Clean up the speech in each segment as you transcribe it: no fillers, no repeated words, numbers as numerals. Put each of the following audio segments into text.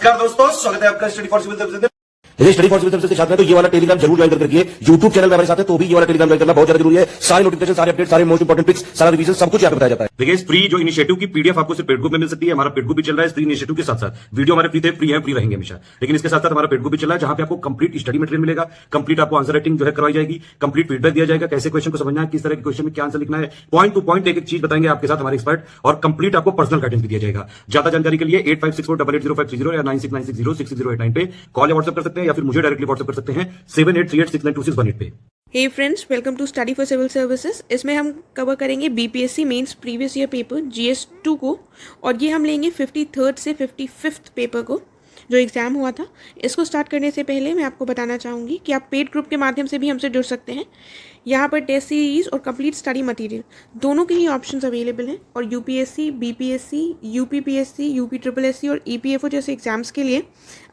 नमस्कार दोस्तों, स्वागत है आपका study for civil services. Study for civil services के साथ में तो ये वाला टेलीग्राम जरूर ज्वाइन करके रखिए। यूट्यूब चैनल में हमारे साथ है तो भी ये वाला टेलीग्राम ज्वाइन करना बहुत ज्यादा जरूरी है। सारे नोटिफिकेशन, सारे अपडेट, सारे मोस्ट इंपोर्टेंट पिक्स, सारा रिवीजन सब कुछ यहाँ पे बताया जाता है। देखिए, इस फ्री जो इनिशिएटिव की पीडीएफ आपको सिर्फ पेड ग्रुप में मिल सकती है। हमारा पेड ग्रुप भी चल रहा है इस फ्री इनिशिएटिव के साथ साथ। वीडियो हमारे फ्री रहेंगे हमेशा, लेकिन इसके साथ साथ हमारा पेड ग्रुप भी चल रहा है जहां पे आपको कंप्लीट स्टडी मटेरियल मिलेगा। कंप्लीट आपको आंसर राइटिंग जो है करवाई जाएगी, कंप्लीट फीडबैक दिया जाएगा, कैसे क्वेश्चन को समझना है, किस तरह के क्वेश्चन में क्या आंसर लिखना है, पॉइंट टू पॉइंट एक एक चीज बताएंगे आपके साथ हमारे एक्सपर्ट, और कंप्लीट आपको पर्सनल गाइडेंस भी दिया जाएगा। ज्यादा जानकारी के लिए 8564880530 या 9696066089 पे कॉल या व्हाट्सएप कर सकते हैं, या फिर मुझे डायरेक्टली व्हाट्सएप कर सकते हैं 7838692618 पे। Hey friends, welcome to study for civil services. इसमें हम कवर करेंगे BPSC mains previous year paper GS 2 को, और ये हम लेंगे 53rd से 55th पेपर को जो एग्ज़ाम हुआ था। इसको स्टार्ट करने से पहले मैं आपको बताना चाहूँगी कि आप पेड ग्रुप के माध्यम से भी हमसे जुड़ सकते हैं। यहाँ पर टेस्ट सीरीज और कंप्लीट स्टडी मटेरियल दोनों के ही ऑप्शंस अवेलेबल हैं, और यूपीएससी, बीपीएससी, यूपीपीएससी, यूपीट्रिपलएससी और ईपीएफओ जैसे एग्जाम्स के लिए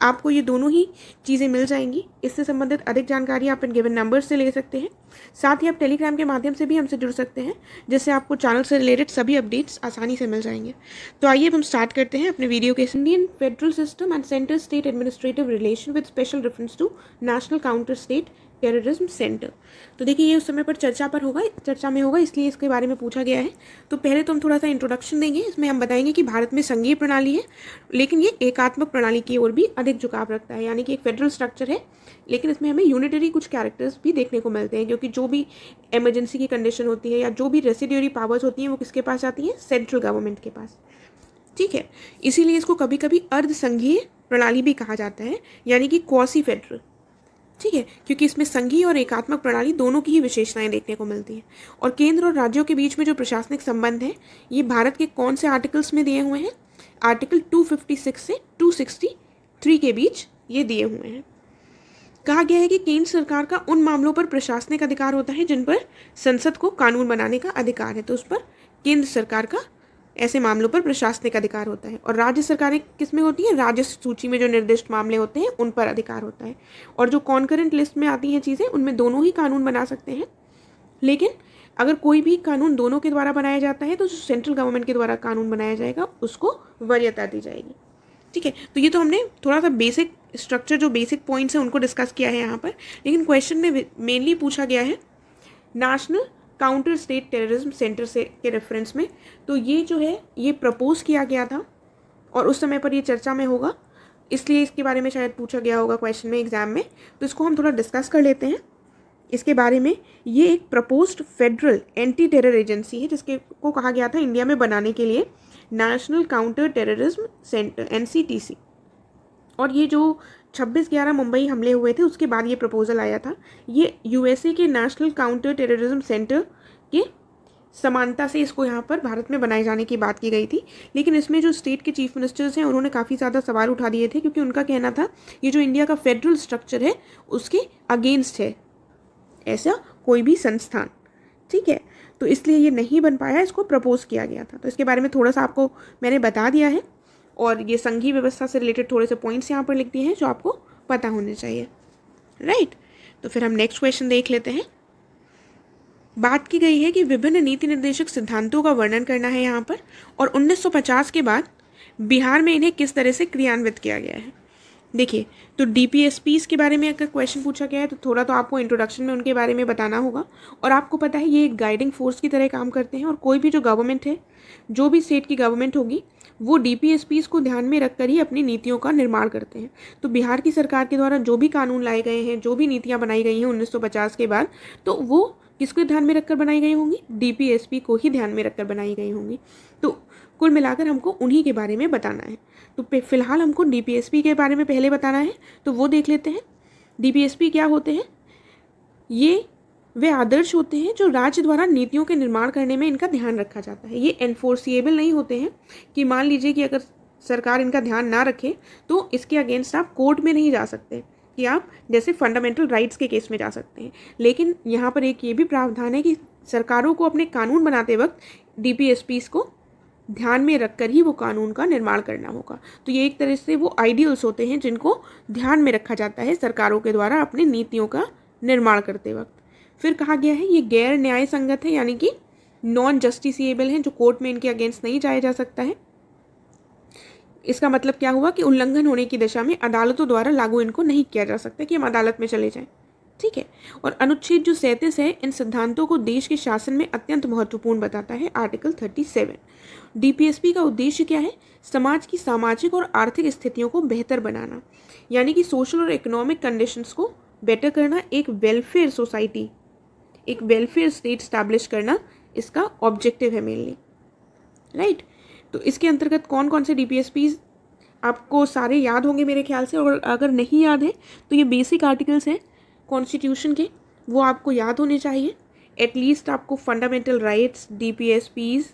आपको ये दोनों ही चीज़ें मिल जाएंगी। इससे संबंधित अधिक जानकारी आप इन गिवन नंबर से ले सकते हैं। साथ ही आप टेलीग्राम के माध्यम से भी हमसे जुड़ सकते हैं, जिससे आपको चैनल से रिलेटेड सभी अपडेट्स आसानी से मिल जाएंगे। तो आइए अब हम स्टार्ट करते हैं अपने वीडियो के। Indian federal system and centre state administrative relation with special reference to national counter state terrorism centre. तो देखिए, ये उस समय पर चर्चा में होगा, इसलिए इसके बारे में पूछा गया है। तो पहले तो हम थोड़ा सा इंट्रोडक्शन देंगे। इसमें हम बताएंगे कि भारत में संघीय प्रणाली है, लेकिन ये एकात्मक प्रणाली की ओर भी अधिक झुकाव रखता है। यानी कि एक फेडरल स्ट्रक्चर है, लेकिन इसमें हमें यूनिटरी कुछ कैरेक्टर्स भी देखने को मिलते हैं, क्योंकि जो भी इमरजेंसी की कंडीशन होती है या जो भी रेसिड्यूरी पावर्स होती हैं वो किसके पास आती हैं? सेंट्रल गवर्नमेंट के पास। ठीक है, इसीलिए इसको कभी कभी अर्ध संघीय प्रणाली भी कहा जाता है, यानी कि क्वासी फेडरल। ठीक है, क्योंकि इसमें संघीय और एकात्मक प्रणाली दोनों की ही विशेषताएं देखने को मिलती हैं। और केंद्र और राज्यों के बीच में जो प्रशासनिक संबंध है, ये भारत के कौन से आर्टिकल्स में दिए हुए हैं? आर्टिकल 256 से 263 के बीच ये दिए हुए हैं। कहा गया है कि केंद्र सरकार का उन मामलों पर प्रशासनिक अधिकार होता है जिन पर संसद को कानून बनाने का अधिकार है, तो उस पर केंद्र सरकार का ऐसे मामलों पर प्रशासनिक अधिकार होता है। और राज्य सरकारें किस में होती हैं? राजस्व सूची में जो निर्दिष्ट मामले होते हैं उन पर अधिकार होता है। और जो कॉन्करेंट लिस्ट में आती हैं चीज़ें, उनमें दोनों ही कानून बना सकते हैं। लेकिन अगर कोई भी कानून दोनों के द्वारा बनाया जाता है तो जो सेंट्रल गवर्नमेंट के द्वारा कानून बनाया जाएगा उसको वरीयता दी जाएगी। ठीक है, तो ये तो हमने थोड़ा सा बेसिक स्ट्रक्चर, जो बेसिक पॉइंट्स हैं उनको डिस्कस किया है यहाँ पर। लेकिन क्वेश्चन में मेनली पूछा गया है national counter state terrorism centre से के रेफरेंस में। तो ये जो है ये प्रपोज किया गया था और उस समय पर ये चर्चा में होगा, इसलिए इसके बारे में शायद पूछा गया होगा क्वेश्चन में, एग्जाम में। तो इसको हम थोड़ा डिस्कस कर लेते हैं इसके बारे में। ये एक proposed federal anti terror agency है, जिसके को कहा गया था इंडिया में बनाने के लिए national counter terrorism centre NCTC। और ये जो 26/11 मुंबई हमले हुए थे उसके बाद ये प्रपोजल आया था। ये USA के नेशनल काउंटर टेररिज्म सेंटर के समानता से इसको यहाँ पर भारत में बनाए जाने की बात की गई थी। लेकिन इसमें जो स्टेट के चीफ मिनिस्टर्स हैं उन्होंने काफ़ी ज़्यादा सवाल उठा दिए थे, क्योंकि उनका कहना था ये जो इंडिया का फेडरल स्ट्रक्चर है उसके अगेंस्ट है ऐसा कोई भी संस्थान। ठीक है, तो इसलिए ये नहीं बन पाया, इसको प्रपोज किया गया था। तो इसके बारे में थोड़ा सा आपको मैंने बता दिया है, और ये संघीय व्यवस्था से रिलेटेड थोड़े से पॉइंट्स यहाँ पर लिख दिए हैं जो आपको पता होने चाहिए। राइट, तो फिर हम नेक्स्ट क्वेश्चन देख लेते हैं। बात की गई है कि विभिन्न नीति निर्देशक सिद्धांतों का वर्णन करना है यहाँ पर, और 1950 के बाद बिहार में इन्हें किस तरह से क्रियान्वित किया गया है। देखिए, तो DPSPs के बारे में अगर क्वेश्चन पूछा गया है तो थोड़ा तो आपको इंट्रोडक्शन में उनके बारे में बताना होगा। और आपको पता है ये एक गाइडिंग फोर्स की तरह काम करते हैं, और कोई भी जो गवर्नमेंट है, जो भी स्टेट की गवर्नमेंट होगी, वो DPSPs को ध्यान में रखकर ही अपनी नीतियों का निर्माण करते हैं। तो बिहार की सरकार के द्वारा जो भी कानून लाए गए हैं, जो भी नीतियाँ बनाई गई हैं 1950 के बाद, तो वो किसको ध्यान में रखकर बनाई गई होंगी? DPSP को ही ध्यान में रखकर बनाई गई होंगी। तो कुल मिलाकर हमको उन्हीं के बारे में बताना है। तो फिलहाल हमको DPSP के बारे में पहले बताना है, तो वो देख लेते हैं। DPSP क्या होते हैं? ये वे आदर्श होते हैं जो राज्य द्वारा नीतियों के निर्माण करने में इनका ध्यान रखा जाता है। ये एनफोर्सिएबल नहीं होते हैं कि मान लीजिए कि अगर सरकार इनका ध्यान ना रखे तो इसके अगेंस्ट आप कोर्ट में नहीं जा सकते, कि आप जैसे फंडामेंटल राइट्स के केस में जा सकते हैं। लेकिन यहाँ पर एक ये भी प्रावधान है कि सरकारों को अपने कानून बनाते वक्त DPSPs को ध्यान में रखकर ही वो कानून का निर्माण करना होगा। तो ये एक तरह से वो आइडियल्स होते हैं जिनको ध्यान में रखा जाता है सरकारों के द्वारा अपनी नीतियों का निर्माण करते वक्त। फिर कहा गया है ये गैर न्याय संगत है, यानी कि नॉन जस्टिसिएबल हैं, जो कोर्ट में इनके अगेंस्ट नहीं जाया जा सकता है। इसका मतलब क्या हुआ कि उल्लंघन होने की दिशा में अदालतों द्वारा लागू इनको नहीं किया जा सकता कि हम अदालत में चले जाएं। ठीक है। और अनुच्छेद जो 37 है इन सिद्धांतों को देश के शासन में अत्यंत महत्वपूर्ण बताता है। आर्टिकल 37 डीपीएसपी का उद्देश्य क्या है? समाज की सामाजिक और आर्थिक स्थितियों को बेहतर बनाना, यानी कि सोशल और इकोनॉमिक कंडीशंस को बेटर करना, एक वेलफेयर सोसाइटी, एक वेलफेयर स्टेट स्टैब्लिश करना इसका ऑब्जेक्टिव है मेनली, राइट। तो इसके अंतर्गत कौन कौन से डीपीएसपी आपको सारे याद होंगे मेरे ख्याल से, और अगर नहीं याद है तो ये बेसिक आर्टिकल्स हैं कॉन्स्टिट्यूशन के, वो आपको याद होने चाहिए। एटलीस्ट आपको फंडामेंटल राइट्स, डीपीएसपीज,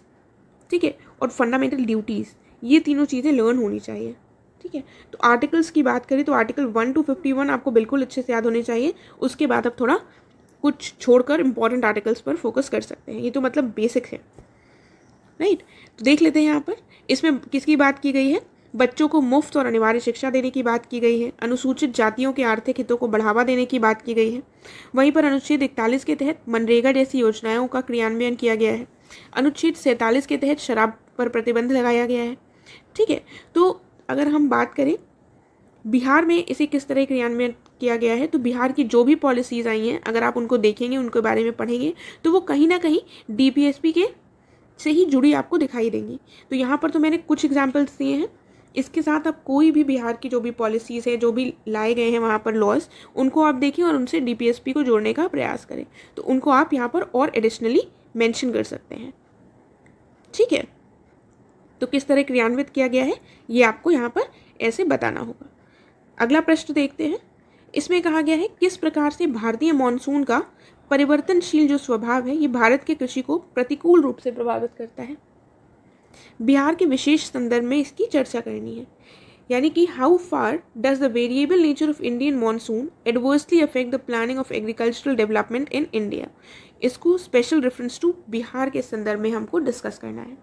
ठीक है, और फंडामेंटल ड्यूटीज़, ये तीनों चीज़ें लर्न होनी चाहिए। ठीक है। तो आर्टिकल्स की बात करें तो आर्टिकल 1 to 51 आपको बिल्कुल अच्छे से याद होने चाहिए। उसके बाद आप थोड़ा कुछ छोड़कर इंपॉर्टेंट आर्टिकल्स पर फोकस कर सकते हैं। ये तो मतलब बेसिक है, राइट। तो देख लेते हैं यहाँ पर इसमें किसकी बात की गई है। बच्चों को मुफ्त और अनिवार्य शिक्षा देने की बात की गई है। अनुसूचित जातियों के आर्थिक हितों को बढ़ावा देने की बात की गई है। वहीं पर अनुच्छेद 41 के तहत मनरेगा जैसी योजनाओं का क्रियान्वयन किया गया है। अनुच्छेद 47 के तहत शराब पर प्रतिबंध लगाया गया है। ठीक है। तो अगर हम बात करें बिहार में इसे किस तरह क्रियान्वयन किया गया है, तो बिहार की जो भी पॉलिसीज़ आई हैं अगर आप उनको देखेंगे, उनके बारे में पढ़ेंगे, तो वो कहीं ना कहीं डीपीएसपी के से ही जुड़ी आपको दिखाई देंगी। तो यहाँ पर तो मैंने कुछ एग्जाम्पल्स दिए हैं। इसके साथ आप कोई भी बिहार की जो भी पॉलिसीज़ है, जो भी लाए गए हैं वहाँ पर लॉज, उनको आप देखें और उनसे डीपीएसपी को जोड़ने का प्रयास करें। तो उनको आप यहाँ पर और एडिशनली मेंशन कर सकते हैं। ठीक है। तो किस तरह क्रियान्वित किया गया है ये आपको यहाँ पर ऐसे बताना होगा। अगला प्रश्न देखते हैं। इसमें कहा गया है किस प्रकार से भारतीय मॉनसून का परिवर्तनशील जो स्वभाव है ये भारत के कृषि को प्रतिकूल रूप से प्रभावित करता है। बिहार के विशेष संदर्भ में इसकी चर्चा करनी है, यानी कि how far does the variable nature of Indian monsoon adversely affect the planning of agricultural development in India. इसको स्पेशल रेफरेंस टू बिहार के संदर्भ में हमको डिस्कस करना है।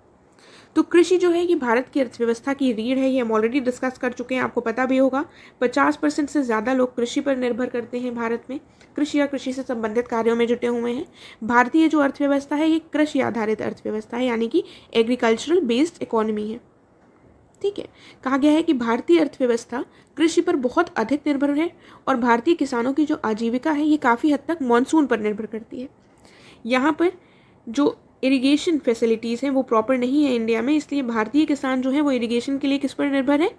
तो कृषि जो है ये भारत की अर्थव्यवस्था की रीढ़ है, ये हम ऑलरेडी डिस्कस कर चुके हैं, आपको पता भी होगा। 50% से ज़्यादा लोग कृषि पर निर्भर करते हैं भारत में, कृषि या कृषि से संबंधित कार्यों में जुटे हुए हैं। भारतीय जो अर्थव्यवस्था है ये कृषि आधारित अर्थव्यवस्था है, यानी कि एग्रीकल्चरल बेस्ड इकोनॉमी है। ठीक है। कहा गया है कि भारतीय अर्थव्यवस्था कृषि पर बहुत अधिक निर्भर है और भारतीय किसानों की जो आजीविका है ये काफ़ी हद तक मानसून पर निर्भर करती है। यहाँ पर जो इरिगेशन फैसिलिटीज़ हैं वो प्रॉपर नहीं है इंडिया में, इसलिए भारतीय किसान जो है वो इरिगेशन के लिए किस पर निर्भर है?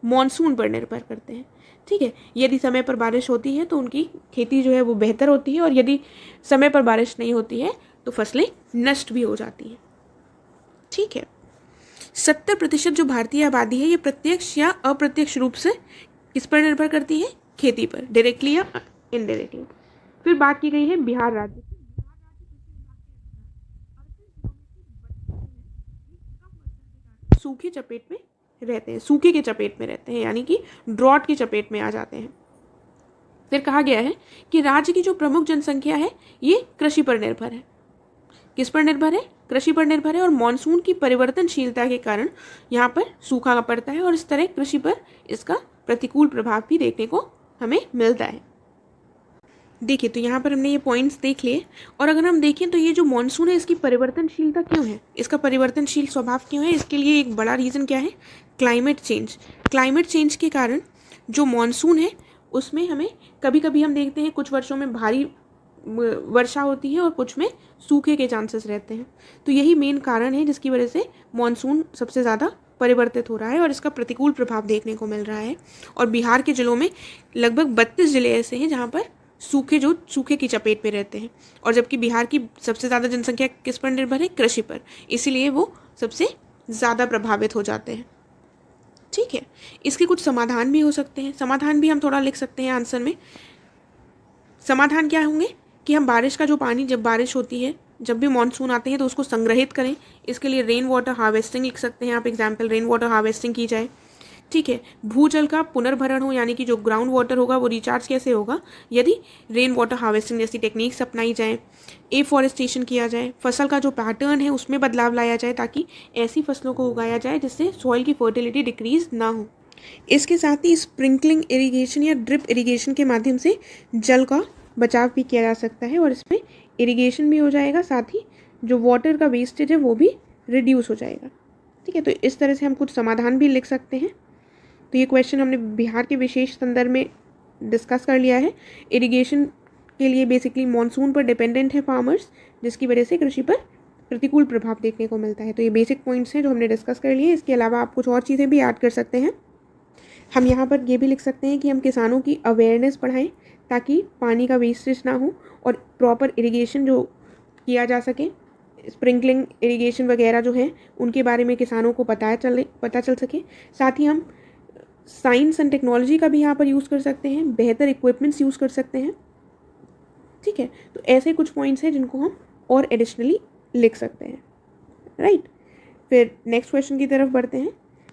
मॉनसून पर निर्भर करते हैं। ठीक है। यदि समय पर बारिश होती है तो उनकी खेती जो है वो बेहतर होती है, और यदि समय पर बारिश नहीं होती है तो फसलें नष्ट भी हो जाती हैं। ठीक है। 70% जो भारतीय आबादी है ये प्रत्यक्ष या अप्रत्यक्ष रूप से किस पर निर्भर करती है? खेती पर, डायरेक्टली या इनडायरेक्टली। फिर बात की गई है बिहार राज्य। सूखे चपेट में रहते हैं, सूखे के चपेट में रहते हैं, यानी कि ड्रॉट की चपेट में आ जाते हैं। फिर कहा गया है कि राज्य की जो प्रमुख जनसंख्या है ये कृषि पर निर्भर है। किस पर निर्भर है? कृषि पर निर्भर है, और मानसून की परिवर्तनशीलता के कारण यहाँ पर सूखा पड़ता है और इस तरह कृषि पर इसका प्रतिकूल प्रभाव भी देखने को हमें मिलता है। देखिए, तो यहाँ पर हमने ये पॉइंट्स देख लिए, और अगर हम देखें तो ये जो मॉनसून है इसकी परिवर्तनशीलता क्यों है, इसका परिवर्तनशील स्वभाव क्यों है, इसके लिए एक बड़ा रीज़न क्या है? Climate change. क्लाइमेट चेंज के कारण जो मॉनसून है उसमें हमें कभी कभी हम देखते हैं कुछ वर्षों में भारी वर्षा होती है और कुछ में सूखे के चांसेस रहते हैं। तो यही मेन कारण है जिसकी वजह से मॉनसून सबसे ज़्यादा परिवर्तित हो रहा है और इसका प्रतिकूल प्रभाव देखने को मिल रहा है। और बिहार के जिलों में लगभग 32 जिले ऐसे हैं जहाँ पर सूखे की चपेट में रहते हैं, और जबकि बिहार की सबसे ज़्यादा जनसंख्या किस पर निर्भर है? कृषि पर, इसीलिए वो सबसे ज़्यादा प्रभावित हो जाते हैं। ठीक है। इसके कुछ समाधान भी हो सकते हैं, समाधान भी हम थोड़ा लिख सकते हैं आंसर में। समाधान क्या होंगे कि हम बारिश का जो पानी, जब बारिश होती है, जब भी मानसून आते हैं तो उसको संग्रहित करें। इसके लिए रेन वाटर हार्वेस्टिंग लिख सकते हैं आप, एग्जाम्पल रेन वाटर हार्वेस्टिंग की जाए। ठीक है। भूजल का पुनर्भरण हो, यानी कि जो ग्राउंड वाटर होगा वो रिचार्ज कैसे होगा? यदि रेन वाटर हार्वेस्टिंग जैसी टेक्निक्स अपनाई जाए। एफॉरेस्टेशन किया जाए, फसल का जो पैटर्न है उसमें बदलाव लाया जाए ताकि ऐसी फसलों को उगाया जाए जिससे सॉइल की फर्टिलिटी डिक्रीज ना हो। इसके साथ ही स्प्रिंकलिंग इरिगेशन या ड्रिप इरिगेशन के माध्यम से जल का बचाव भी किया जा सकता है, और इसमें इरिगेशन भी हो जाएगा, साथ ही जो वाटर का वेस्टेज है वो भी रिड्यूस हो जाएगा। ठीक है, तो इस तरह से हम कुछ समाधान भी लिख सकते हैं। तो ये क्वेश्चन हमने बिहार के विशेष संदर्भ में डिस्कस कर लिया है। इरिगेशन के लिए बेसिकली मॉनसून पर डिपेंडेंट है फार्मर्स, जिसकी वजह से कृषि पर प्रतिकूल प्रभाव देखने को मिलता है। तो ये बेसिक पॉइंट्स हैं जो हमने डिस्कस कर लिए। इसके अलावा आप कुछ और चीज़ें भी ऐड कर सकते हैं। हम यहाँ पर ये भी लिख सकते हैं कि हम किसानों की अवेयरनेस बढ़ाएं ताकि पानी का वेस्टेज ना हो और प्रॉपर इरिगेशन जो किया जा सके, स्प्रिंकलिंग इरिगेशन वगैरह जो है उनके बारे में किसानों को पता चल सके। साथ ही हम साइंस एंड टेक्नोलॉजी का भी यहाँ पर यूज़ कर सकते हैं, बेहतर इक्विपमेंट्स यूज़ कर सकते हैं। ठीक है, तो ऐसे कुछ पॉइंट्स हैं जिनको हम और एडिशनली लिख सकते हैं, राइट। फिर नेक्स्ट क्वेश्चन की तरफ बढ़ते हैं।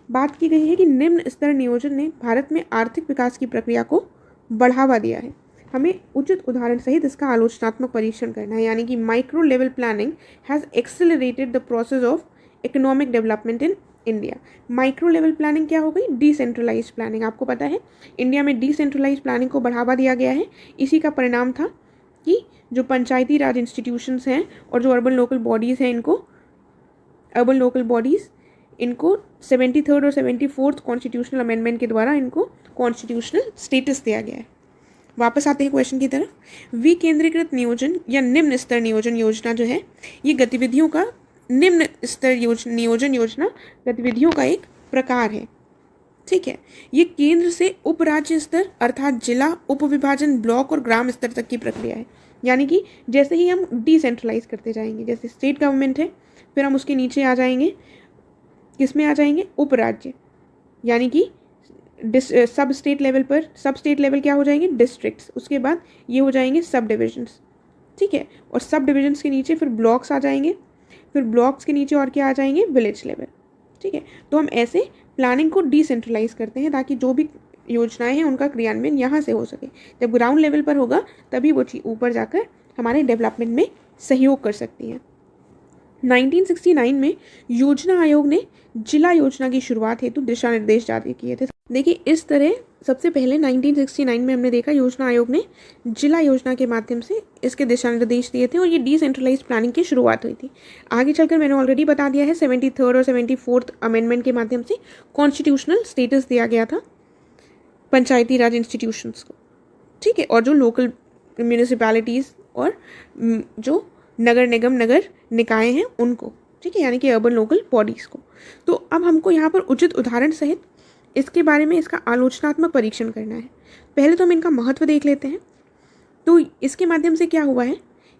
बात की गई है कि निम्न स्तर नियोजन ने भारत में आर्थिक विकास की प्रक्रिया को बढ़ावा दिया है। हमें उचित उदाहरण सहित इसका आलोचनात्मक परीक्षण करना है, यानी कि micro level planning has accelerated the process of economic development in India. Micro level planning क्या हो गई? Decentralize planning. आपको पता है इंडिया में डिसेंट्रलाइज प्लानिंग को बढ़ावा दिया गया है। इसी का परिणाम था कि जो पंचायती राज इंस्टीट्यूशंस हैं और जो अर्बन लोकल बॉडीज़ हैं इनको 73rd और 74th कॉन्स्टिट्यूशनल अमेंडमेंट के द्वारा इनको कॉन्स्टिट्यूशनल स्टेटस दिया गया है। वापस आते हैं क्वेश्चन की तरफ। विकेंद्रीकृत नियोजन या निम्न स्तर नियोजन योजना जो है, ये गतिविधियों का निम्न स्तर नियोजन योजना गतिविधियों का एक प्रकार है। ठीक है, ये केंद्र से उप राज्य स्तर अर्थात जिला, उप विभाजन, ब्लॉक और ग्राम स्तर तक की प्रक्रिया है। यानी कि जैसे ही हम डिसेंट्रलाइज करते जाएंगे, जैसे स्टेट गवर्नमेंट है, फिर हम उसके नीचे आ जाएंगे, किस में आ जाएंगे? उप राज्य, यानी कि सब स्टेट लेवल क्या हो जाएंगे? डिस्ट्रिक्ट्स। उसके बाद ये हो जाएंगे सब डिविजन्स। ठीक है, और सब डिविजन्स के नीचे फिर ब्लॉक्स आ जाएंगे, फिर ब्लॉक्स के नीचे और क्या आ जाएंगे? Village level. ठीक है, तो हम ऐसे प्लानिंग को डिसेंट्रलाइज करते हैं ताकि जो भी योजनाएं हैं उनका क्रियान्वयन यहाँ से हो सके। जब ग्राउंड लेवल पर होगा तभी वो चीज़ ऊपर जाकर हमारे डेवलपमेंट में सहयोग कर सकती है। 1969 में योजना आयोग ने जिला योजना की शुरुआत हेतु दिशा निर्देश जारी किए थे। देखिए, इस तरह सबसे पहले 1969 में हमने देखा योजना आयोग ने जिला योजना के माध्यम से इसके दिशा निर्देश दिए थे और ये डिसेंट्रलाइज प्लानिंग की शुरुआत हुई थी। आगे चलकर मैंने ऑलरेडी बता दिया है 73rd और 74th अमेंडमेंट के माध्यम से कॉन्स्टिट्यूशनल स्टेटस दिया गया था पंचायती राज इंस्टीट्यूशंस को। ठीक है, और जो लोकल म्यूनिसिपैलिटीज़ और जो नगर निगम, नगर निकाय हैं उनको। ठीक है, यानी कि अर्बन लोकल बॉडीज़ को। तो अब हमको यहाँ पर उचित उदाहरण सहित इसके बारे में इसका आलोचनात्मक परीक्षण करना है। पहले तो हम इनका महत्व देख लेते हैं। तो इसके माध्यम से क्या हुआ है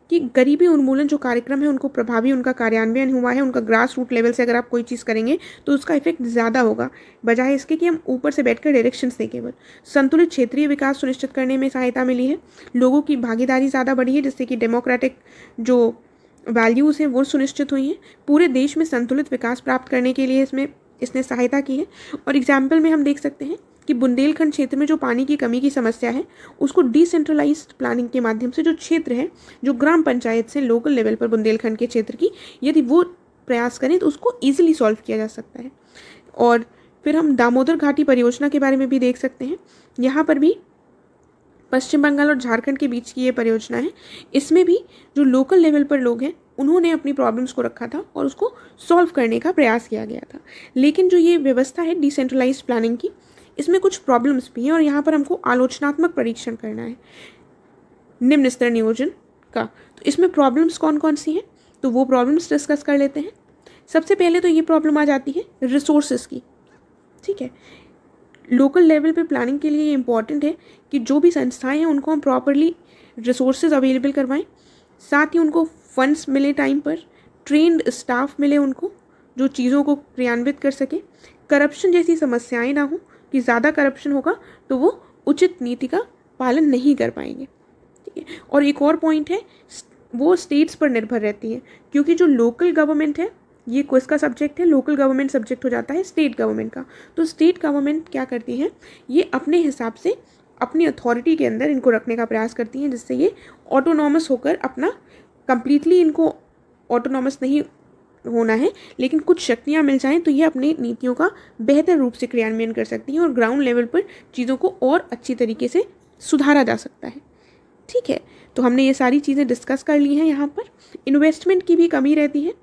कि गरीबी उन्मूलन जो कार्यक्रम है उनको प्रभावी उनका कार्यान्वयन हुआ है। उनका ग्रास रूट लेवल से अगर आप कोई चीज़ करेंगे तो उसका इफेक्ट ज़्यादा होगा, बजाय इसके कि हम ऊपर से बैठकर डायरेक्शंस दें केवल। संतुलित क्षेत्रीय विकास सुनिश्चित करने में सहायता मिली है। लोगों की भागीदारी ज़्यादा बढ़ी है, जिससे कि डेमोक्रेटिक जो वैल्यूज़ हैं वो सुनिश्चित हुई हैं। पूरे देश में संतुलित विकास प्राप्त करने के लिए इसने सहायता की है। और एग्जाम्पल में हम देख सकते हैं कि बुंदेलखंड क्षेत्र में जो पानी की कमी की समस्या है उसको डिसेंट्रलाइज्ड प्लानिंग के माध्यम से जो क्षेत्र है, जो ग्राम पंचायत से लोकल लेवल पर बुंदेलखंड के क्षेत्र की यदि वो प्रयास करें तो उसको ईजिली सॉल्व किया जा सकता है। और फिर हम दामोदर घाटी परियोजना के बारे में भी देख सकते हैं। यहाँ पर भी पश्चिम बंगाल और झारखंड के बीच की ये परियोजना है। इसमें भी जो लोकल लेवल पर लोग हैं उन्होंने अपनी प्रॉब्लम्स को रखा था और उसको सॉल्व करने का प्रयास किया गया था। लेकिन जो ये व्यवस्था है डिसेंट्रलाइज्ड प्लानिंग की, इसमें कुछ प्रॉब्लम्स भी हैं और यहाँ पर हमको आलोचनात्मक परीक्षण करना है निम्न स्तर नियोजन का। तो इसमें प्रॉब्लम्स कौन कौन सी हैं, तो वो प्रॉब्लम्स डिस्कस कर लेते हैं। सबसे पहले तो ये प्रॉब्लम आ जाती है रिसोर्सेज की। ठीक है, लोकल लेवल पे प्लानिंग के लिए ये इम्पॉर्टेंट है कि जो भी संस्थाएं हैं उनको हम प्रॉपरली रिसोर्सेज अवेलेबल करवाएं, साथ ही उनको फंड्स मिले टाइम पर, ट्रेंड स्टाफ मिले उनको जो चीज़ों को क्रियान्वित कर सके, करप्शन जैसी समस्याएं ना हो कि ज़्यादा करप्शन होगा तो वो उचित नीति का पालन नहीं कर पाएंगे। ठीक है, और एक और पॉइंट है वो स्टेट्स पर निर्भर रहती है, क्योंकि जो लोकल गवर्नमेंट है ये किसका सब्जेक्ट है? लोकल गवर्नमेंट सब्जेक्ट हो जाता है स्टेट गवर्नमेंट का। तो स्टेट गवर्नमेंट क्या करती है, ये अपने हिसाब से अपनी अथॉरिटी के अंदर इनको रखने का प्रयास करती हैं, जिससे ये ऑटोनॉमस होकर अपना कंप्लीटली इनको ऑटोनॉमस नहीं होना है, लेकिन कुछ शक्तियाँ मिल जाएं तो ये अपनी नीतियों का बेहतर रूप से क्रियान्वयन कर सकती हैं और ग्राउंड लेवल पर चीज़ों को और अच्छी तरीके से सुधारा जा सकता है। ठीक है, तो हमने ये सारी चीज़ें डिस्कस कर ली हैं। यहाँ पर इन्वेस्टमेंट की भी कमी रहती है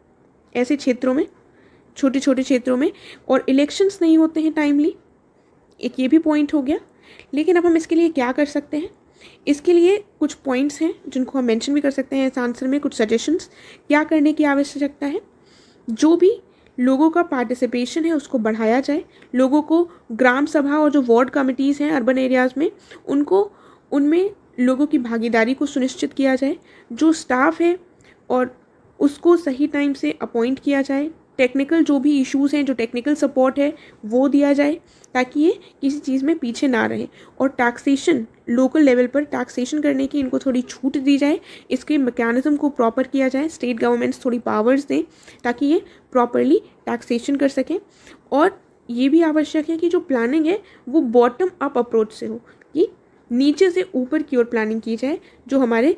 ऐसे क्षेत्रों में, छोटे छोटे क्षेत्रों में, और इलेक्शंस नहीं होते हैं टाइमली, एक ये भी पॉइंट हो गया। लेकिन अब हम इसके लिए क्या कर सकते हैं, इसके लिए कुछ पॉइंट्स हैं जिनको हम मेंशन भी कर सकते हैं इस आंसर में, कुछ सजेशंस क्या करने की आवश्यकता है। जो भी लोगों का पार्टिसिपेशन है उसको बढ़ाया जाए, लोगों को ग्राम सभा और जो वार्ड कमिटीज़ हैं अर्बन एरियाज़ में उनमें लोगों की भागीदारी को सुनिश्चित किया जाए, जो स्टाफ है और उसको सही टाइम से अपॉइंट किया जाए, टेक्निकल जो भी इश्यूज़ हैं, जो टेक्निकल सपोर्ट है वो दिया जाए ताकि ये किसी चीज़ में पीछे ना रहे। और टैक्सेशन, लोकल लेवल पर टैक्सेशन करने की इनको थोड़ी छूट दी जाए, इसके मैकेनिज्म को प्रॉपर किया जाए, स्टेट गवर्नमेंट्स थोड़ी पावर्स दें ताकि ये प्रॉपरली टैक्सेशन कर सकें। और ये भी आवश्यक है कि जो प्लानिंग है वो बॉटम अप अप्रोच से हो, कि नीचे से ऊपर की ओर प्लानिंग की जाए, जो हमारे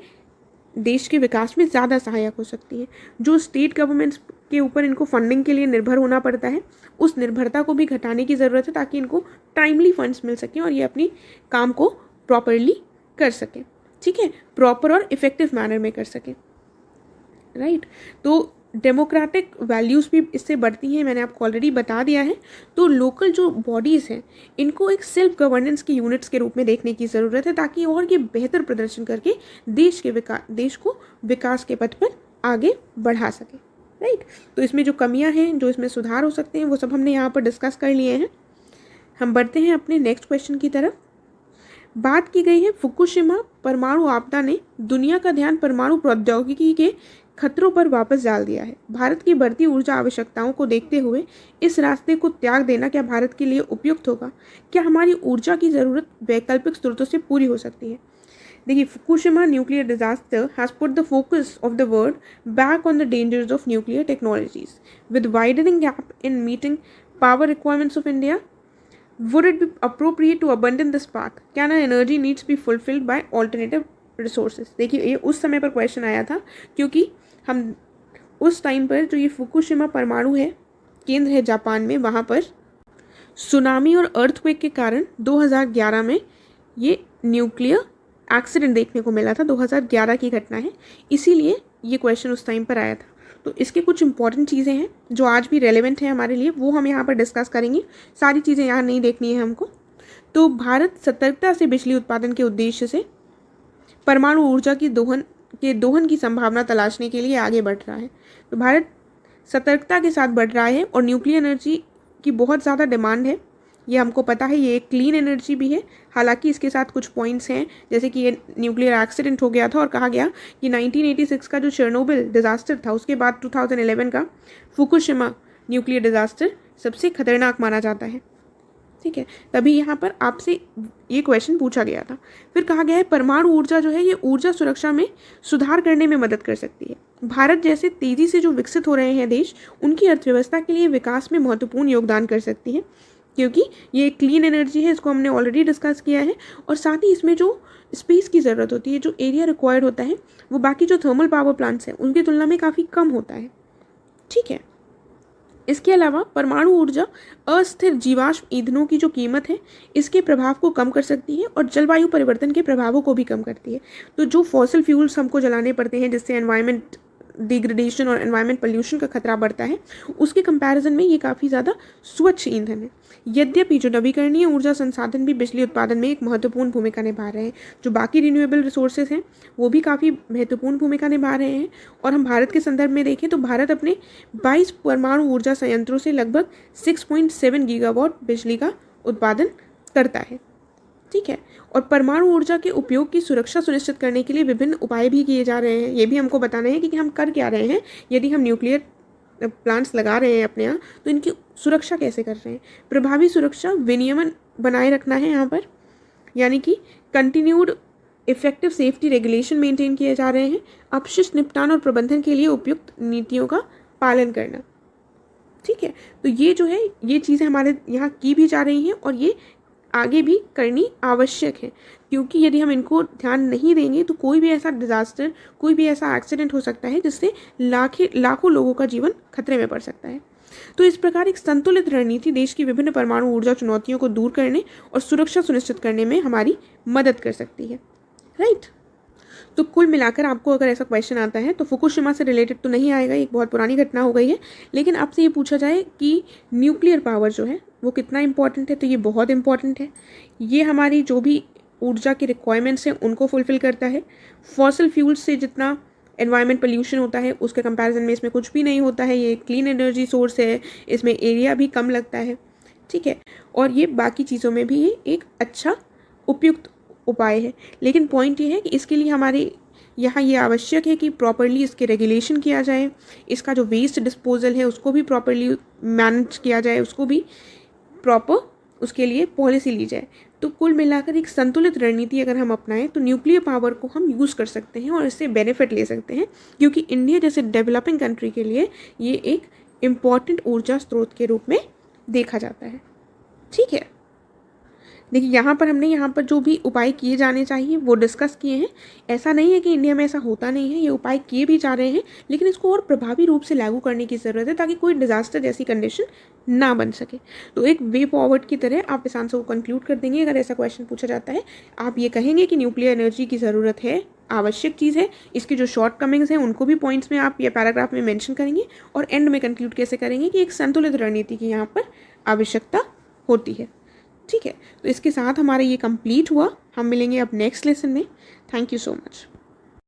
देश के विकास में ज़्यादा सहायक हो सकती है। जो स्टेट गवर्नमेंट्स के ऊपर इनको फंडिंग के लिए निर्भर होना पड़ता है, उस निर्भरता को भी घटाने की ज़रूरत है ताकि इनको टाइमली फंड्स मिल सकें और ये अपनी काम को प्रॉपरली कर सकें, ठीक है, प्रॉपर और इफ़ेक्टिव मैनर में कर सकें, राइट। तो डेमोक्रेटिक वैल्यूज़ भी इससे बढ़ती हैं, मैंने आपको ऑलरेडी बता दिया है। तो लोकल जो बॉडीज़ हैं इनको एक सेल्फ गवर्नेंस की यूनिट्स के रूप में देखने की ज़रूरत है ताकि और ये बेहतर प्रदर्शन करके देश को विकास के पथ पर आगे बढ़ा सके, राइट। तो इसमें जो कमियां हैं, जो इसमें सुधार हो सकते हैं, वो सब हमने यहाँ पर डिस्कस कर लिए हैं। हम बढ़ते हैं अपने नेक्स्ट क्वेश्चन की तरफ। बात की गई है फुकुशिमा परमाणु आपदा ने दुनिया का ध्यान परमाणु प्रौद्योगिकी के खतरों पर वापस डाल दिया है। भारत की बढ़ती ऊर्जा आवश्यकताओं को देखते हुए इस रास्ते को त्याग देना क्या भारत के लिए उपयुक्त होगा? क्या हमारी ऊर्जा की ज़रूरत वैकल्पिक स्रोतों से पूरी हो सकती है? देखिए, Fukushima nuclear disaster has put the focus of the world back on the dangers of nuclear technologies with widening gap in meeting power requirements of India. Would it be appropriate to abandon this path? Can our energy needs be fulfilled by alternative resources? देखिए, ये उस समय पर question आया था क्योंकि हम उस टाइम पर जो ये फुकुशिमा परमाणु है केंद्र है जापान में, वहाँ पर सुनामी और अर्थक्वेक के कारण 2011 में ये न्यूक्लियर एक्सीडेंट देखने को मिला था। 2011 की घटना है, इसीलिए ये क्वेश्चन उस टाइम पर आया था। तो इसके कुछ इंपॉर्टेंट चीज़ें हैं जो आज भी रेलेवेंट हैं हमारे लिए, वो हम यहाँ पर डिस्कस करेंगे। सारी चीज़ें यहाँ नहीं देखनी है हमको। तो भारत सतर्कता से बिजली उत्पादन के उद्देश्य से परमाणु ऊर्जा की दोहन की संभावना तलाशने के लिए आगे बढ़ रहा है। तो भारत सतर्कता के साथ बढ़ रहा है और न्यूक्लियर एनर्जी की बहुत ज़्यादा डिमांड है, ये हमको पता है। ये एक क्लीन एनर्जी भी है, हालांकि इसके साथ कुछ पॉइंट्स हैं, जैसे कि ये न्यूक्लियर एक्सीडेंट हो गया था और कहा गया कि 1986 का जो चेरनोबिल डिज़ास्टर था उसके बाद 2011 का फुकुशिमा न्यूक्लियर डिज़ास्टर सबसे खतरनाक माना जाता है, ठीक है। तभी यहाँ पर आपसे ये क्वेश्चन पूछा गया था। फिर कहा गया है परमाणु ऊर्जा जो है ये ऊर्जा सुरक्षा में सुधार करने में मदद कर सकती है। भारत जैसे तेज़ी से जो विकसित हो रहे हैं देश, उनकी अर्थव्यवस्था के लिए विकास में महत्वपूर्ण योगदान कर सकती है, क्योंकि ये क्लीन एनर्जी है, इसको हमने ऑलरेडी डिस्कस किया है। और साथ ही इसमें जो स्पेस की ज़रूरत होती है, जो एरिया रिक्वायर्ड होता है, वो बाकी जो थर्मल पावर प्लांट्स हैं उनकी तुलना में काफ़ी कम होता है, ठीक है। इसके अलावा परमाणु ऊर्जा अस्थिर जीवाश्म ईंधनों की जो कीमत है इसके प्रभाव को कम कर सकती है और जलवायु परिवर्तन के प्रभावों को भी कम करती है। तो जो फॉसिल फ्यूल्स हमको जलाने पड़ते हैं जिससे एनवायरनमेंट डिग्रेडेशन और एनवायरनमेंट पोल्यूशन का खतरा बढ़ता है, उसके कंपैरिजन में ये काफ़ी ज़्यादा स्वच्छ ईंधन है। यद्यपि जो नवीकरणीय ऊर्जा संसाधन भी बिजली उत्पादन में एक महत्वपूर्ण भूमिका निभा रहे हैं, जो बाकी रिन्यूएबल रिसोर्सेज हैं वो भी काफ़ी महत्वपूर्ण भूमिका निभा रहे हैं। और हम भारत के संदर्भ में देखें तो भारत अपने 22 परमाणु ऊर्जा संयंत्रों से लगभग 6.7 गीगावाट बिजली का उत्पादन करता है, ठीक है। और परमाणु ऊर्जा के उपयोग की सुरक्षा सुनिश्चित करने के लिए विभिन्न उपाय भी किए जा रहे हैं। ये भी हमको बताना है कि हम कर क्या रहे हैं। यदि हम न्यूक्लियर प्लांट्स लगा रहे हैं अपने यहाँ, तो इनकी सुरक्षा कैसे कर रहे हैं। प्रभावी सुरक्षा विनियमन बनाए रखना है यहाँ पर, यानी कि continued effective safety regulation maintain किए जा रहे हैं। अपशिष्ट निपटान और प्रबंधन के लिए उपयुक्त नीतियों का पालन करना, ठीक है। तो ये जो है ये चीज़ें हमारे यहाँ की भी जा रही हैं और ये आगे भी करनी आवश्यक है, क्योंकि यदि हम इनको ध्यान नहीं देंगे तो कोई भी ऐसा डिज़ास्टर, कोई भी ऐसा एक्सीडेंट हो सकता है जिससे लाखों लोगों का जीवन खतरे में पड़ सकता है। तो इस प्रकार एक संतुलित रणनीति देश की विभिन्न परमाणु ऊर्जा चुनौतियों को दूर करने और सुरक्षा सुनिश्चित करने में हमारी मदद कर सकती है, राइट। तो कुल मिलाकर आपको अगर ऐसा क्वेश्चन आता है तो फुकुशिमा से रिलेटेड तो नहीं आएगा, एक बहुत पुरानी घटना हो गई है, लेकिन आपसे ये पूछा जाए कि न्यूक्लियर पावर जो है वो कितना इंपॉर्टेंट है, तो ये बहुत इंपॉर्टेंट है। ये हमारी जो भी ऊर्जा की रिक्वायरमेंट्स हैं उनको फुलफ़िल करता है। फॉसिल फ्यूल्स से जितना एनवायरनमेंट पोल्यूशन होता है उसके कंपैरिजन में इसमें कुछ भी नहीं होता है। ये क्लीन एनर्जी सोर्स है, इसमें एरिया भी कम लगता है, ठीक है, और ये बाकी चीज़ों में भी ये एक अच्छा उपयुक्त उपाय है। लेकिन पॉइंट ये है कि इसके लिए हमारे यहाँ ये आवश्यक है कि प्रॉपरली इसके रेगुलेशन किया जाए, इसका जो वेस्ट डिस्पोजल है उसको भी प्रॉपरली मैनेज किया जाए, उसको भी प्रॉपर उसके लिए पॉलिसी ली जाए। तो कुल मिलाकर एक संतुलित रणनीति अगर हम अपनाएं तो न्यूक्लियर पावर को हम यूज़ कर सकते हैं और इससे बेनिफिट ले सकते हैं, क्योंकि इंडिया जैसे डेवलपिंग कंट्री के लिए ये एक इम्पॉर्टेंट ऊर्जा स्रोत के रूप में देखा जाता है। ठीक है, देखिए यहाँ पर हमने यहाँ पर जो भी उपाय किए जाने चाहिए वो डिस्कस किए हैं। ऐसा नहीं है कि इंडिया में ऐसा होता नहीं है, ये उपाय किए भी जा रहे हैं, लेकिन इसको और प्रभावी रूप से लागू करने की ज़रूरत है ताकि कोई डिजास्टर जैसी कंडीशन ना बन सके। तो एक वे फॉरवर्ड की तरह आप इस आंसर को कंक्लूड कर देंगे। अगर ऐसा क्वेश्चन पूछा जाता है आप ये कहेंगे कि न्यूक्लियर एनर्जी की ज़रूरत है, आवश्यक चीज़ है, इसकी जो शॉर्ट कमिंग्स हैं उनको भी पॉइंट्स में आप या पैराग्राफ में मेंशन करेंगे, और एंड में कंक्लूड कैसे करेंगे कि एक संतुलित रणनीति की यहाँ पर आवश्यकता होती है। ठीक है, तो इसके साथ हमारा ये कंप्लीट हुआ। हम मिलेंगे अब नेक्स्ट लेसन में। Thank you so much.